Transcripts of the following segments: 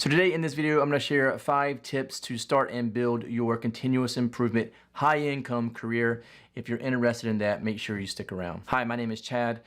So today in this video, I'm going to share 5 tips to start and build your continuous improvement high income career. If you're interested in that, make sure you stick around. Hi, my name is Chad.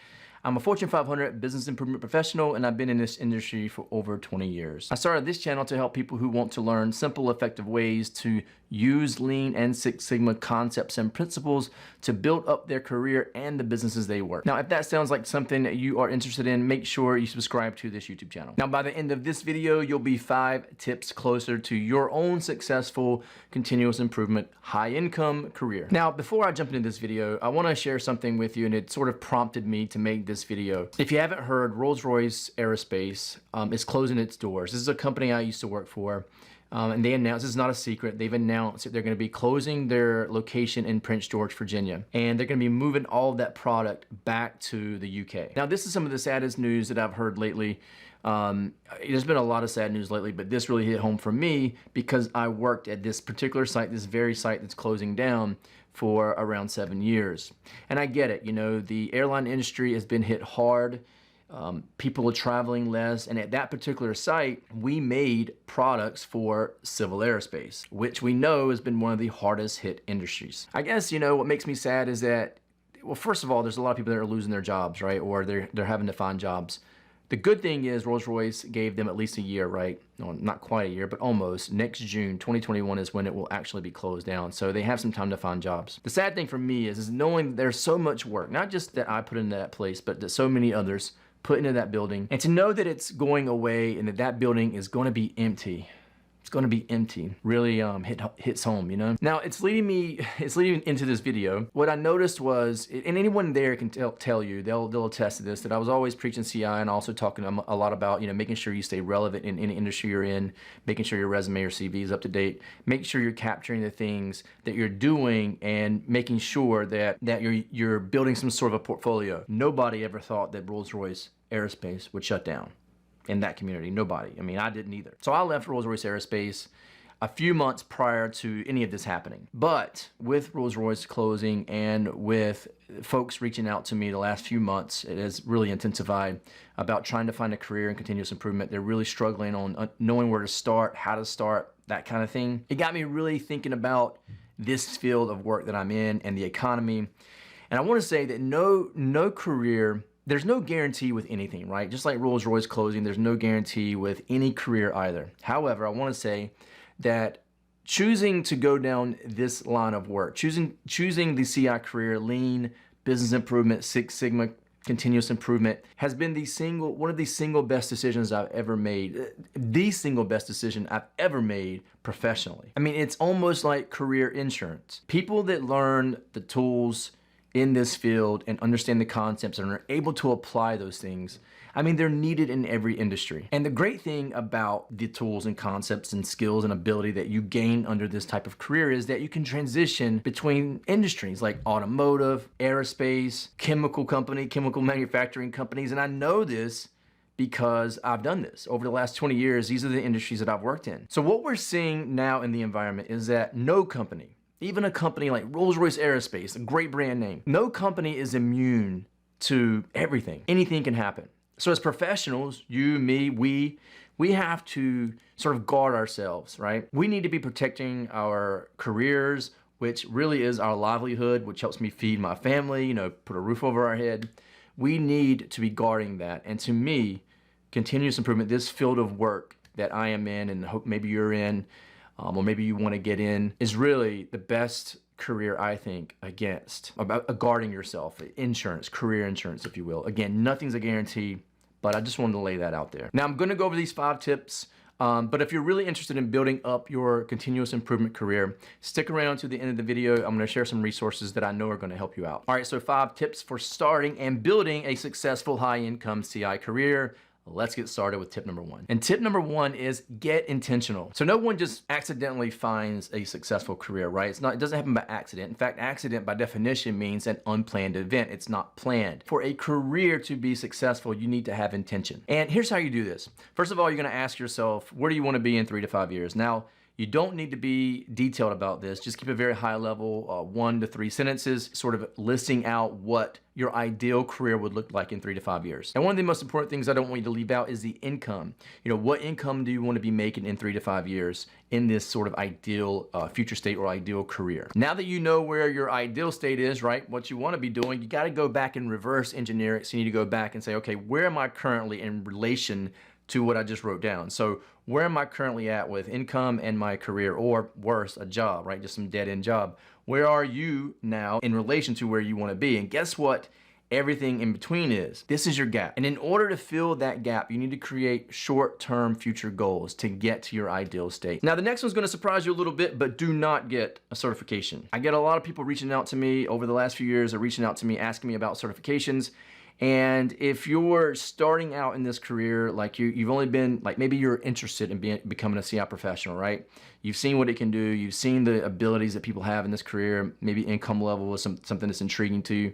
I'm a Fortune 500 business improvement professional, and I've been in this industry for over 20 years. I started this channel to help people who want to learn simple, effective ways to use Lean and Six Sigma concepts and principles to build up their career and the businesses they work. Now, if that sounds like something that you are interested in, make sure you subscribe to this YouTube channel. Now, by the end of this video, you'll be 5 tips closer to your own successful continuous improvement high income career. Now, before I jump into this video, I want to share something with you, and it sort of prompted me to make this video. If you haven't heard, Rolls-Royce Aerospace is closing its doors. This is a company I used to work for. And they announced, this is not a secret, they've announced that they're going to be closing their location in Prince George, Virginia. And they're going to be moving all of that product back to the UK. Now, this is some of the saddest news that I've heard lately. There's been a lot of sad news lately, but this really hit home for me because I worked at this particular site, this very site that's closing down, for around 7 years. And I get it, you know, the airline industry has been hit hard. People are traveling less, and at that particular site, we made products for civil aerospace, which we know has been one of the hardest hit industries. I guess, you know, what makes me sad is that, well, first of all, there's a lot of people that are losing their jobs, right? Or they're having to find jobs. The good thing is Rolls-Royce gave them at least a year, right? No, not quite a year, but almost. Next June, 2021 is when it will actually be closed down. So they have some time to find jobs. The sad thing for me is knowing there's so much work, not just that I put into that place, but that so many others put into that building, and to know that it's going away and that that building is going to be empty. It's going to be empty. Really hits home, you know? Now, it's leading into this video. What I noticed was, and anyone there can tell you, they'll attest to this, that I was always preaching CI and also talking a lot about, you know, making sure you stay relevant in any industry you're in, making sure your resume or CV is up to date, make sure you're capturing the things that you're doing and making sure that you're building some sort of a portfolio. Nobody ever thought that Rolls-Royce Aerospace would shut down in that community. Nobody. I mean, I didn't either. So I left Rolls-Royce Aerospace a few months prior to any of this happening. But with Rolls-Royce closing and with folks reaching out to me the last few months, it has really intensified about trying to find a career in continuous improvement. They're really struggling on knowing where to start, how to start, that kind of thing. It got me really thinking about this field of work that I'm in and the economy. And I want to say that no career, there's no guarantee with anything, right? Just like Rolls-Royce closing, there's no guarantee with any career either. However, I want to say that choosing to go down this line of work, choosing the CI career, Lean, business improvement, Six Sigma, continuous improvement, has been one of the single best decisions I've ever made. The single best decision I've ever made professionally. I mean, it's almost like career insurance. People that learn the tools in this field and understand the concepts and are able to apply those things, I mean, they're needed in every industry. And the great thing about the tools and concepts and skills and ability that you gain under this type of career is that you can transition between industries like automotive, aerospace, chemical manufacturing companies. And I know this because I've done this. Over the last 20 years, these are the industries that I've worked in. So what we're seeing now in the environment is that no company, even a company like Rolls-Royce Aerospace, a great brand name, no company is immune to everything. Anything can happen. So as professionals, you, me, we have to sort of guard ourselves, right? We need to be protecting our careers, which really is our livelihood, which helps me feed my family, you know, put a roof over our head. We need to be guarding that. And to me, continuous improvement, this field of work that I am in and hope maybe you're in, or maybe you want to get in, is really the best career, I think, about guarding yourself. Insurance, career insurance, if you will. Again, nothing's a guarantee, but I just wanted to lay that out there. Now, I'm going to go over these 5 tips, but if you're really interested in building up your continuous improvement career, stick around to the end of the video. I'm going to share some resources that I know are going to help you out. All right, so 5 tips for starting and building a successful high-income CI career. Let's get started with tip number 1. And tip number 1 is get intentional. So no one just accidentally finds a successful career, right? It doesn't happen by accident. In fact, accident by definition means an unplanned event. It's not planned. For a career to be successful, you need to have intention. And here's how you do this. First of all, you're going to ask yourself, where do you want to be in 3 to 5 years? Now, You don't need to be detailed about this. Just keep it very high level, 1 to 3 sentences, sort of listing out what your ideal career would look like in 3 to 5 years. And one of the most important things I don't want you to leave out is the income. What income do you want to be making in 3 to 5 years in this sort of ideal future state or ideal career? Now that you know where your ideal state is, right, what you want to be doing, you got to go back and reverse engineer it. So you need to go back and say, okay, where am I currently in relation to what I just wrote down? So where am I currently at with income and my career, or worse, a job, right? Just some dead-end job. Where are you now in relation to where you want to be? And guess what? Everything in between is. This is your gap. And in order to fill that gap, you need to create short-term future goals to get to your ideal state. Now, the next one's going to surprise you a little bit, but do not get a certification. I get a lot of people reaching out to me over the last few years, are reaching out to me, asking me about certifications. And if you're starting out in this career, like you've only been, like maybe you're interested in becoming a CI professional, right? You've seen what it can do. You've seen the abilities that people have in this career. Maybe income level is something that's intriguing to you.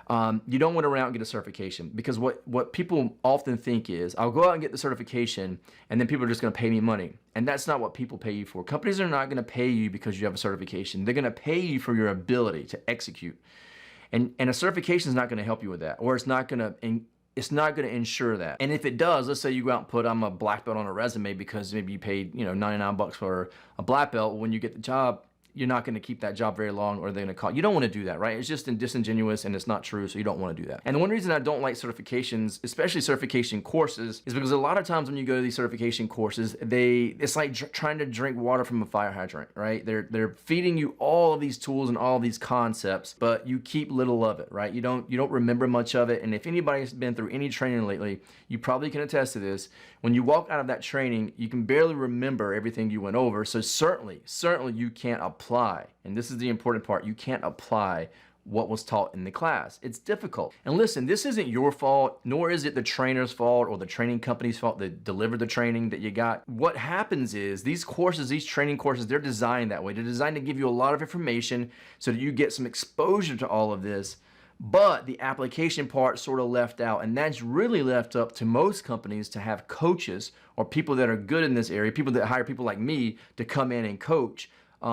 You don't want to run out and get a certification, because what people often think is, I'll go out and get the certification and then people are just going to pay me money. And that's not what people pay you for. Companies are not going to pay you because you have a certification. They're going to pay you for your ability to execute. And a certification is not going to help you with that, or it's not going to ensure that. And if it does, let's say you go out and put, I'm a black belt on a resume because maybe you paid, $99 for a black belt. When you get the job, you're not going to keep that job very long, or they're going to call. You don't want to do that, right? It's just disingenuous and it's not true, so you don't want to do that. And the one reason I don't like certifications, especially certification courses, is because a lot of times when you go to these certification courses, it's like trying to drink water from a fire hydrant, right? They're feeding you all of these tools and all of these concepts, but you keep little of it, right? You don't remember much of it. And if anybody's been through any training lately, you probably can attest to this. When you walk out of that training, you can barely remember everything you went over. So certainly you can't apply. And this is the important part. You can't apply what was taught in the class. It's difficult. And listen, this isn't your fault, nor is it the trainer's fault or the training company's fault that delivered the training that you got. What happens is these courses, these training courses, they're designed that way. They're designed to give you a lot of information so that you get some exposure to all of this. But the application part sort of left out, and that's really left up to most companies to have coaches or people that are good in this area, people that hire people like me to come in and coach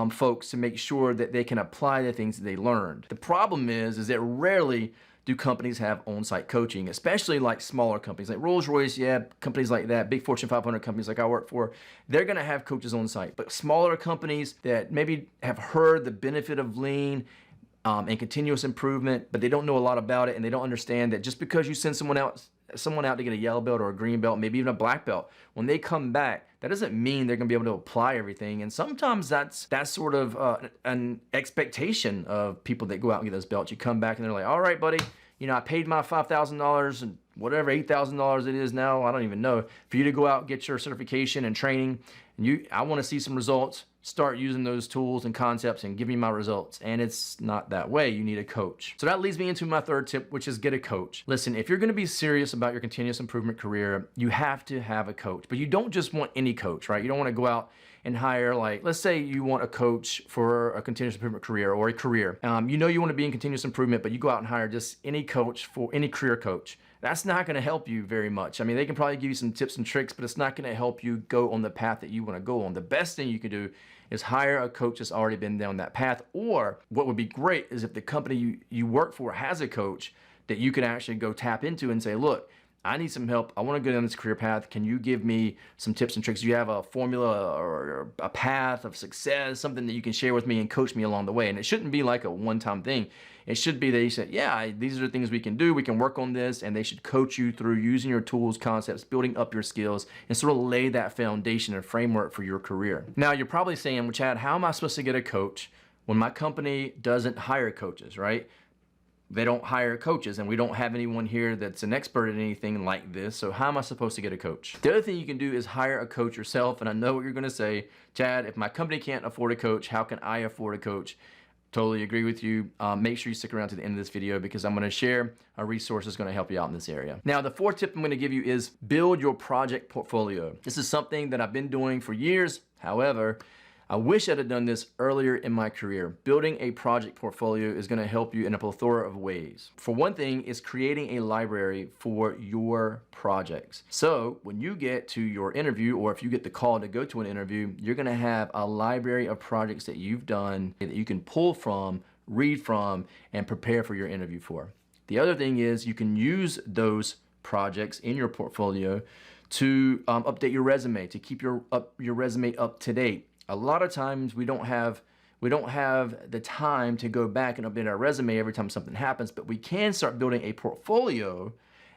folks to make sure that they can apply the things that they learned. The problem is that rarely do companies have on-site coaching, especially like smaller companies like Rolls-Royce, companies like that, big Fortune 500 companies like I work for, they're gonna have coaches on site. But smaller companies that maybe have heard the benefit of lean and continuous improvement, but they don't know a lot about it, and they don't understand that just because you send someone out to get a yellow belt or a green belt, maybe even a black belt, when they come back, that doesn't mean they're gonna be able to apply everything. And sometimes that's sort of an expectation of people that go out and get those belts. You come back and they're like, all right, buddy, I paid my $5,000 and whatever, $8,000 it is now, I don't even know, for you to go out and get your certification and training, and I wanna see some results. Start using those tools and concepts and give me my results. And it's not that way. You need a coach. So that leads me into my third tip, which is get a coach. Listen, if you're gonna be serious about your continuous improvement career, you have to have a coach. But you don't just want any coach, right? You don't wanna go out and hire, like, let's say you want a coach for a continuous improvement career or a career. You wanna be in continuous improvement, but you go out and hire just any coach for any career coach. That's not gonna help you very much. I mean, they can probably give you some tips and tricks, but it's not gonna help you go on the path that you wanna go on. The best thing you can do is hire a coach that's already been down that path. Or what would be great is if the company you work for has a coach that you can actually go tap into and say, look, I need some help. I want to go down this career path. Can you give me some tips and tricks? Do you have a formula or a path of success, something that you can share with me and coach me along the way? And it shouldn't be like a one-time thing. It should be that you said, these are the things we can do. We can work on this. And they should coach you through using your tools, concepts, building up your skills, and sort of lay that foundation and framework for your career. Now, you're probably saying, well, Chad, how am I supposed to get a coach when my company doesn't hire coaches, right? They don't hire coaches, and we don't have anyone here that's an expert in anything like this. So how am I supposed to get a coach? The other thing you can do is hire a coach yourself. And I know what you're gonna say, Chad, if my company can't afford a coach, how can I afford a coach? Totally agree with you. Make sure you stick around to the end of this video, because I'm gonna share a resource that's gonna help you out in this area. Now, the fourth tip I'm gonna give you is build your project portfolio. This is something that I've been doing for years. However, I wish I'd have done this earlier in my career. Building a project portfolio is going to help you in a plethora of ways. For one thing, is creating a library for your projects. So when you get to your interview, or if you get the call to go to an interview, you're going to have a library of projects that you've done that you can pull from, read from, and prepare for your interview for. The other thing is you can use those projects in your portfolio to update your resume, to keep your resume up to date. A lot of times we don't have the time to go back and update our resume every time something happens, but we can start building a portfolio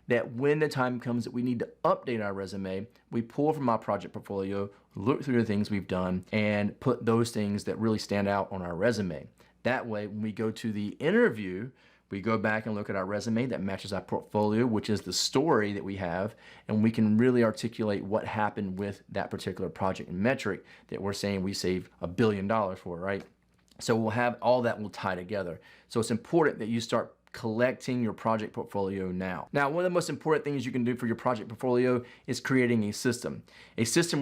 that when the time comes that we need to update our resume, we pull from our project portfolio, look through the things we've done, and put those things that really stand out on our resume. That way, when we go to the interview, we go back and look at our resume that matches our portfolio, which is the story that we have, and we can really articulate what happened with that particular project and metric that we're saying we saved $1 billion for, right? So we'll have all that will tie together. So it's important that you start collecting your project portfolio now. Now, one of the most important things you can do for your project portfolio is creating a system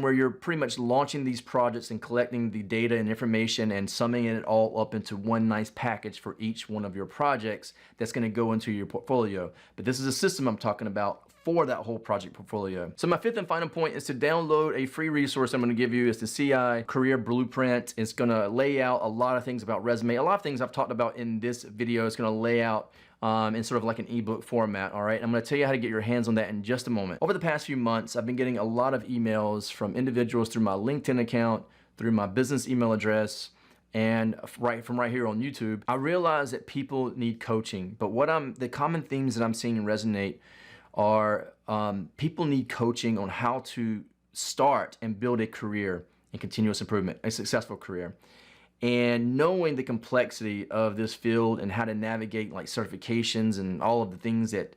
where you're pretty much launching these projects and collecting the data and information and summing it all up into one nice package for each one of your projects that's going to go into your portfolio. But this is a system I'm talking about for that whole project portfolio. So my fifth and final point is to download a free resource I'm gonna give you. It's the CI Career Blueprint. It's gonna lay out a lot of things about resume. A lot of things I've talked about in this video. It's gonna lay out in sort of like an ebook format, all right? I'm gonna tell you how to get your hands on that in just a moment. Over the past few months, I've been getting a lot of emails from individuals through my LinkedIn account, through my business email address, and from right here on YouTube. I realize that people need coaching, but the common themes that I'm seeing resonate are people need coaching on how to start and build a career in continuous improvement, a successful career. And knowing the complexity of this field and how to navigate like certifications and all of the things that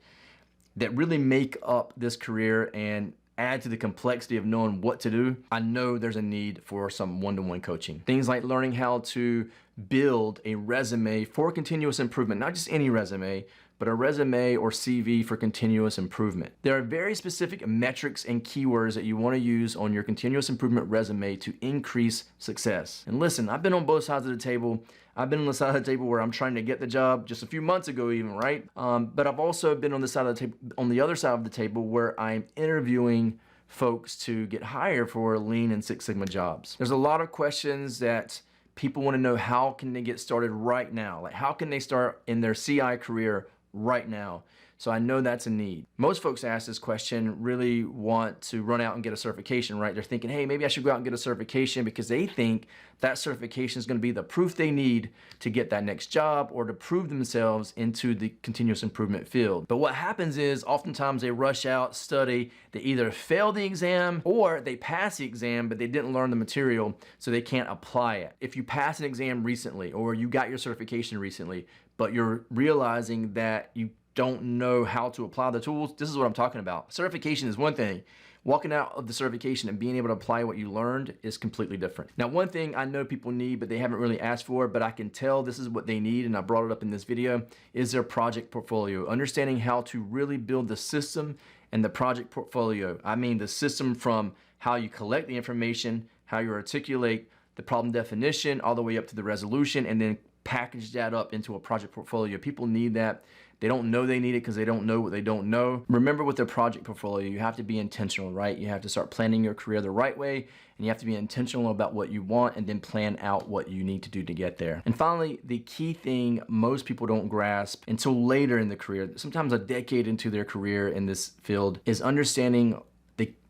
really make up this career and add to the complexity of knowing what to do, I know there's a need for some one-to-one coaching. Things like learning how to build a resume for continuous improvement, not just any resume, but a resume or CV for continuous improvement. There are very specific metrics and keywords that you want to use on your continuous improvement resume to increase success. And listen, I've been on both sides of the table. I've been on the side of the table where I'm trying to get the job just a few months ago even, right? But I've also been on the side of the table, on the other side of the table, where I'm interviewing folks to get hired for Lean and Six Sigma jobs. There's a lot of questions that people want to know. How can they get started right now? Like, how can they start in their CI career right now? So I know that's a need. Most folks ask this question really want to run out and get a certification, right? They're thinking, hey, maybe I should go out and get a certification because they think that certification is going to be the proof they need to get that next job or to prove themselves into the continuous improvement field. But what happens is oftentimes they rush out, study, they either fail the exam or they pass the exam, but they didn't learn the material, so they can't apply it. If you pass an exam recently or you got your certification recently, but you're realizing that you don't know how to apply the tools, this is what I'm talking about. Certification is one thing. Walking out of the certification and being able to apply what you learned is completely different. Now, one thing I know people need, but they haven't really asked for, but I can tell this is what they need, and I brought it up in this video, is their project portfolio. Understanding how to really build the system and the project portfolio. I mean the system from how you collect the information, how you articulate the problem definition, all the way up to the resolution, and then package that up into a project portfolio. People need that. They don't know they need it because they don't know what they don't know. Remember, with their project portfolio, you have to be intentional, right? You have to start planning your career the right way, and you have to be intentional about what you want and then plan out what you need to do to get there. And finally, the key thing most people don't grasp until later in the career, sometimes a decade into their career in this field, is understanding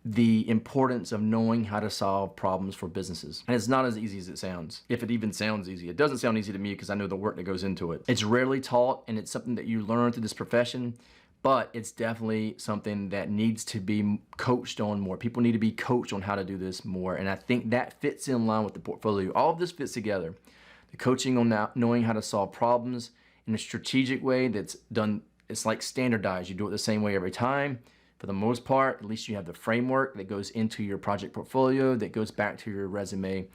the importance of knowing how to solve problems for businesses. And it's not as easy as it sounds, if it even sounds easy. It doesn't sound easy to me because I know the work that goes into it. It's rarely taught, and it's something that you learn through this profession, but it's definitely something that needs to be coached on more. People need to be coached on how to do this more, and I think that fits in line with the portfolio. All of this fits together. The coaching on knowing how to solve problems in a strategic way that's done, it's like standardized. You do it the same way every time. For the most part, at least you have the framework that goes into your project portfolio, that goes back to your resume,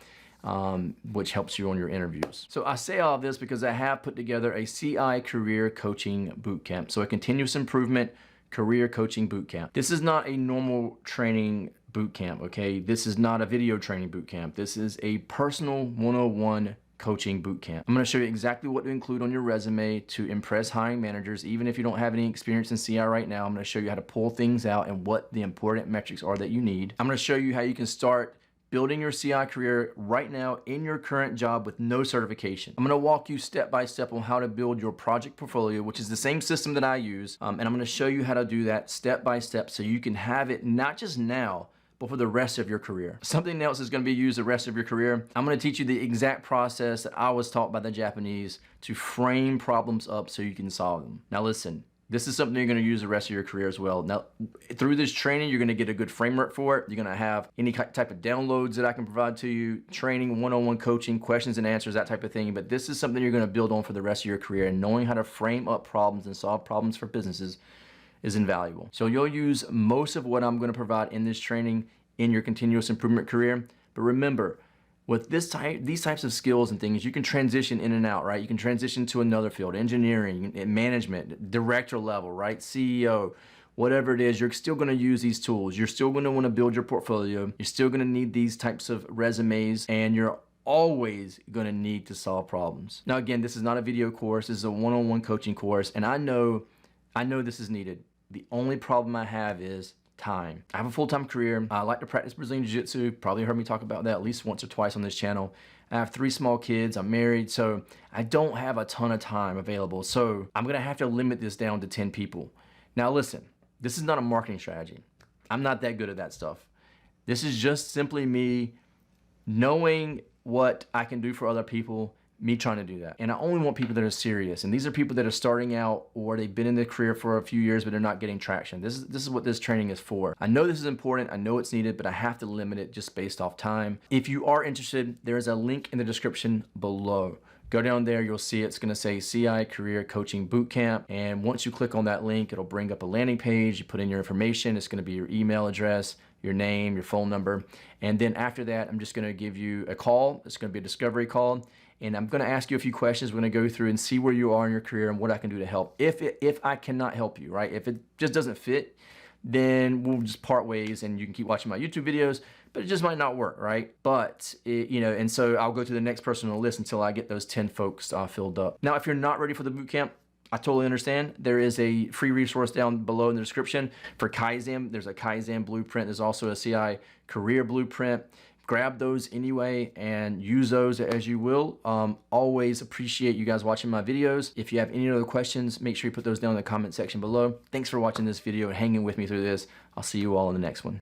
which helps you on your interviews. So I say all of this because I have put together a CI Career Coaching Bootcamp. So a continuous improvement career coaching bootcamp. This is not a normal training boot camp, okay? This is not a video training boot camp. This is a personal 101 coaching boot camp. I'm going to show you exactly what to include on your resume to impress hiring managers. Even if you don't have any experience in CI right now, I'm going to show you how to pull things out and what the important metrics are that you need. I'm going to show you how you can start building your CI career right now in your current job with no certification. I'm going to walk you step by step on how to build your project portfolio, which is the same system that I use. And I'm going to show you how to do that step by step so you can have it not just now, but for the rest of your career. Something else is going to be used the rest of your career. I'm going to teach you the exact process that I was taught by the Japanese to frame problems up so you can solve them. Now listen, this is something you're going to use the rest of your career as well. Now, through this training, you're going to get a good framework for it. You're going to have any type of downloads that I can provide to you, training, one-on-one coaching, questions and answers, that type of thing. But this is something you're going to build on for the rest of your career, and knowing how to frame up problems and solve problems for businesses is invaluable. So you'll use most of what I'm going to provide in this training in your continuous improvement career. But remember, with these types of skills and things, you can transition in and out, right? You can transition to another field, engineering, management, director level, right? CEO, whatever it is, you're still going to use these tools. You're still going to want to build your portfolio. You're still going to need these types of resumes, and you're always going to need to solve problems. Now, again, this is not a video course. This is a one-on-one coaching course, and I know this is needed. The only problem I have is time. I have a full-time career. I like to practice Brazilian Jiu-Jitsu. Probably heard me talk about that at least once or twice on this channel. I have 3 small kids. I'm married, so I don't have a ton of time available. So I'm gonna have to limit this down to 10 people. Now listen, this is not a marketing strategy. I'm not that good at that stuff. This is just simply me knowing what I can do for other people, me trying to do that. And I only want people that are serious. And these are people that are starting out, or they've been in their career for a few years, but they're not getting traction. This is what this training is for. I know this is important. I know it's needed, but I have to limit it just based off time. If you are interested, there is a link in the description below. Go down there, you'll see it's gonna say CI Career Coaching Bootcamp. And once you click on that link, it'll bring up a landing page. You put in your information. It's gonna be your email address, your name, your phone number. And then after that, I'm just gonna give you a call. It's gonna be a discovery call. And I'm gonna ask you a few questions. We're gonna go through and see where you are in your career and what I can do to help. If I cannot help you, right? If it just doesn't fit, then we'll just part ways and you can keep watching my YouTube videos, but it just might not work, right? But, and so I'll go to the next person on the list until I get those 10 folks filled up. Now, if you're not ready for the bootcamp, I totally understand. There is a free resource down below in the description for Kaizen. There's a Kaizen blueprint. There's also a CI career blueprint. Grab those anyway and use those as you will. Always appreciate you guys watching my videos. If you have any other questions, make sure you put those down in the comment section below. Thanks for watching this video and hanging with me through this. I'll see you all in the next one.